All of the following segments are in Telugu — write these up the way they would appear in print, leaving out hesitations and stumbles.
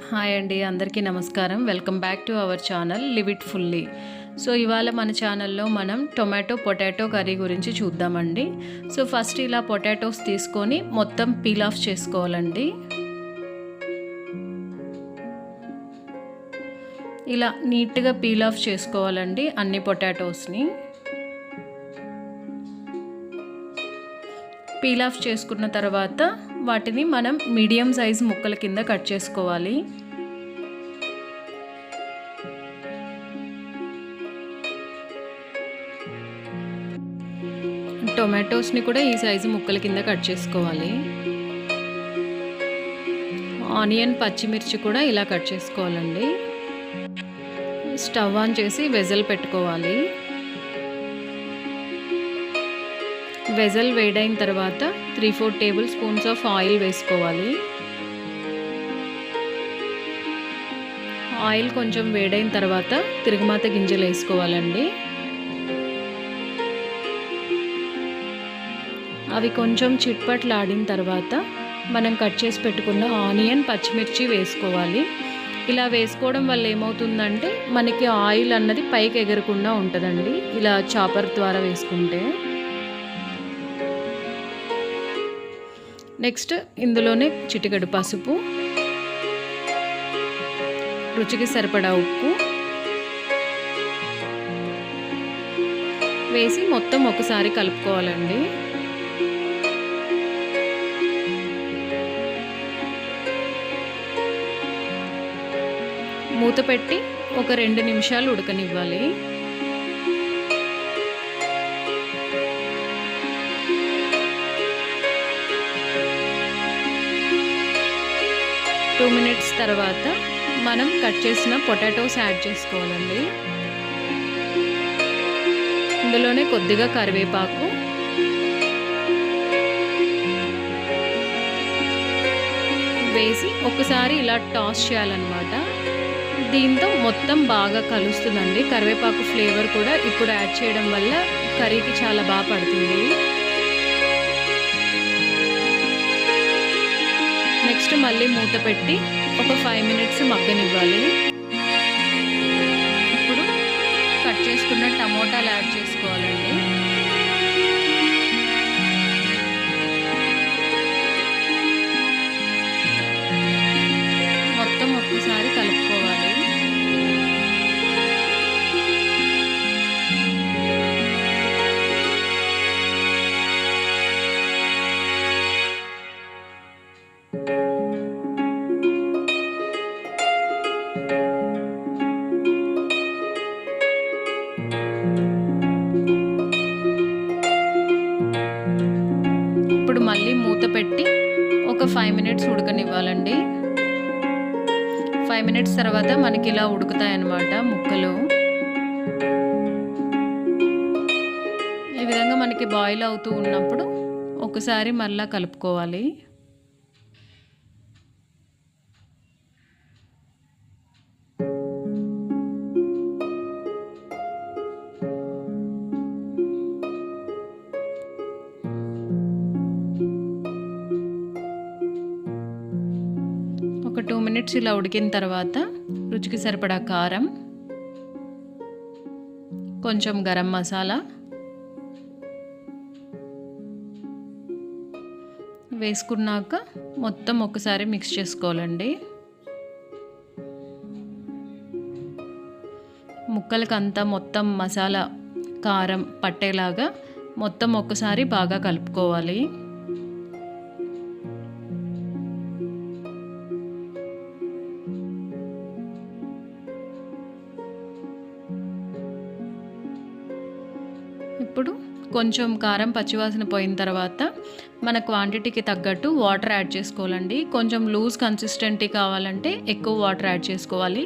హాయ్ అండి, అందరికీ నమస్కారం. Welcome back to our channel live it fully. So ఇవాళ మన ఛానల్లో మనం పొటాటో కర్రీ గురించి చూద్దామండి. సో ఫస్ట్ ఇలా పొటాటోస్ తీసుకొని మొత్తం పీల్ ఆఫ్ చేసుకోవాలండి. ఇలా నీట్గా పీల్ ఆఫ్ చేసుకోవాలండి అన్ని పొటాటోస్ని. పీల్ ఆఫ్ చేసుకున్న తర్వాత వాటిని మనం మీడియం సైజ్ ముక్కల కింద కట్ చేసుకోవాలి. టొమాటోస్ని కూడా ఈ సైజు ముక్కల కింద కట్ చేసుకోవాలి. ఆనియన్, పచ్చిమిర్చి కూడా ఇలా కట్ చేసుకోవాలండి. స్టవ్ ఆన్ చేసి వెజల్ పెట్టుకోవాలి. వెజల్ వేడైన తర్వాత 3-4 టేబుల్ స్పూన్స్ ఆఫ్ ఆయిల్ వేసుకోవాలి. ఆయిల్ కొంచెం వేడైన తర్వాత తిరుగుమాత గింజలు వేసుకోవాలండి. అవి కొంచెం చిట్పట్లాడిన తర్వాత మనం కట్ చేసి పెట్టుకున్న ఆనియన్, పచ్చిమిర్చి వేసుకోవాలి. ఇలా వేసుకోవడం వల్ల ఏమవుతుందంటే మనకి ఆయిల్ అన్నది పైకి ఎగరకుండా ఉంటుందండి, ఇలా చాపర్ ద్వారా వేసుకుంటే. నెక్స్ట్ ఇందులోనే చిటికెడు పసుపు, రుచికి సరిపడా ఉప్పు వేసి మొత్తం ఒకసారి కలుపుకోవాలండి. మూత పెట్టి ఒక 2 నిమిషాలు ఉడకనివ్వాలి. టూ మినిట్స్ తర్వాత మనం కట్ చేసిన పొటాటోస్ యాడ్ చేసుకోవాలండి. ఇందులోనే కొద్దిగా కరివేపాకు, వేసి ఒకసారి ఇలా టాస్ చేయాలన్నమాట. దీంతో మొత్తం బాగా కలుస్తుందండి. కరివేపాకు ఫ్లేవర్ కూడా ఇప్పుడు యాడ్ చేయడం వల్ల కర్రీకి చాలా బాగా పడుతుంది. నెక్స్ట్ మళ్ళీ మూత పెట్టి ఒక 5 మినిట్స్ మగ్గనివ్వాలి. ఇప్పుడు కట్ చేసుకున్న టమోటాలు యాడ్ చేసుకోవాలండి. మొత్తం ఒక్కసారి కలుపుకోవాలి. ఇప్పుడు మళ్ళీ మూత పెట్టి ఒక 5 మినిట్స్ ఉడకనివ్వాలండి. 5 మినిట్స్ తర్వాత మనకి ఇలా ఉడుకుతాయన్నమాట ముక్కలు. ఈ విధంగా మనకి బాయిల్ అవుతూ ఉన్నప్పుడు ఒకసారి మళ్ళీ కలుపుకోవాలి. ఒక 2 మినిట్స్ ఇలా ఉడికిన తర్వాత రుచికి సరిపడా కారం, కొంచెం గరం మసాలా వేసుకున్నాక మొత్తం ఒకసారి మిక్స్ చేసుకోవాలండి. ముక్కలకంతా మొత్తం మసాలా, కారం పట్టేలాగా మొత్తం ఒకసారి బాగా కలుపుకోవాలి. ఇప్పుడు కొంచెం కారం పచ్చివాసన పోయిన తర్వాత మన క్వాంటిటీకి తగ్గట్టు వాటర్ యాడ్ చేసుకోవాలండి. కొంచెం లూజ్ కన్సిస్టెన్సీ కావాలంటే ఎక్కువ వాటర్ యాడ్ చేసుకోవాలి.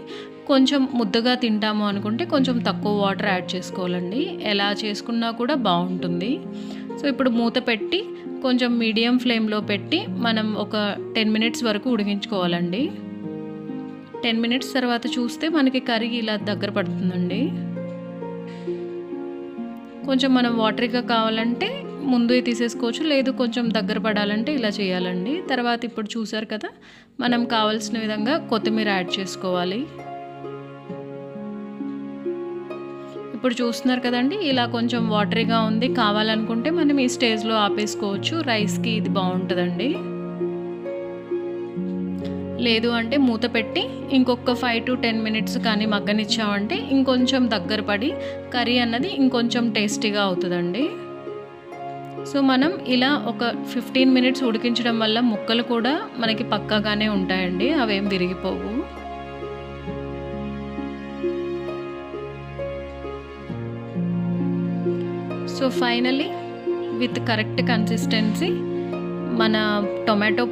కొంచెం ముద్దగా తింటాము అనుకుంటే కొంచెం తక్కువ వాటర్ యాడ్ చేసుకోవాలండి. ఎలా చేసుకున్నా కూడా బాగుంటుంది. సో ఇప్పుడు మూత పెట్టి కొంచెం మీడియం ఫ్లేమ్లో పెట్టి మనం ఒక 10 మినిట్స్ వరకు ఉడికించుకోవాలండి. 10 మినిట్స్ తర్వాత చూస్తే మనకి కర్రీ ఇలా దగ్గర పడుతుందండి. కొంచెం మనం వాటరీగా కావాలంటే ముందే తీసేసుకోవచ్చు, లేదు కొంచెం దగ్గర పడాలంటే ఇలా చేయాలండి. తర్వాత ఇప్పుడు చూసారు కదా, మనం కావాల్సిన విధంగా కొత్తిమీర యాడ్ చేసుకోవాలి. ఇప్పుడు చూస్తున్నారు కదండి, ఇలా కొంచెం వాటరీగా ఉంది. కావాలనుకుంటే మనం ఈ స్టేజ్లో ఆపేసుకోవచ్చు. రైస్కి ఇది బాగుంటుందండి. లేదు అంటే మూత పెట్టి ఇంకొక 5 to 10 మినిట్స్ కానీ మగ్గనిచ్చామంటే ఇంకొంచెం దగ్గర పడి కర్రీ అన్నది ఇంకొంచెం టేస్టీగా అవుతుందండి. సో మనం ఇలా ఒక 15 మినిట్స్ ఉడికించడం వల్ల ముక్కలు కూడా మనకి పక్కాగానే ఉంటాయండి, అవేం విరిగిపోవు. So finally with correct consistency మన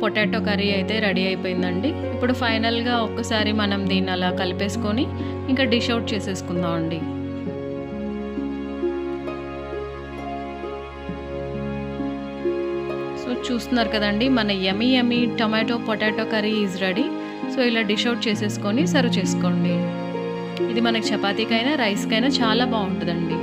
పొటాటో కర్రీ అయితే రెడీ అయిపోయిందండి. ఇప్పుడు ఫైనల్గా ఒక్కసారి మనం దీన్ని అలా కలిపేసుకొని ఇంకా డిష్ అవుట్ చేసేసుకుందాం అండి. సో చూస్తున్నారు కదండి, మన yummy potato curry is ready. So ఇలా డిష్ అవుట్ చేసేసుకొని సర్వ్ చేసుకోండి. ఇది మనకి చపాతీకైనా రైస్కైనా చాలా బాగుంటుందండి.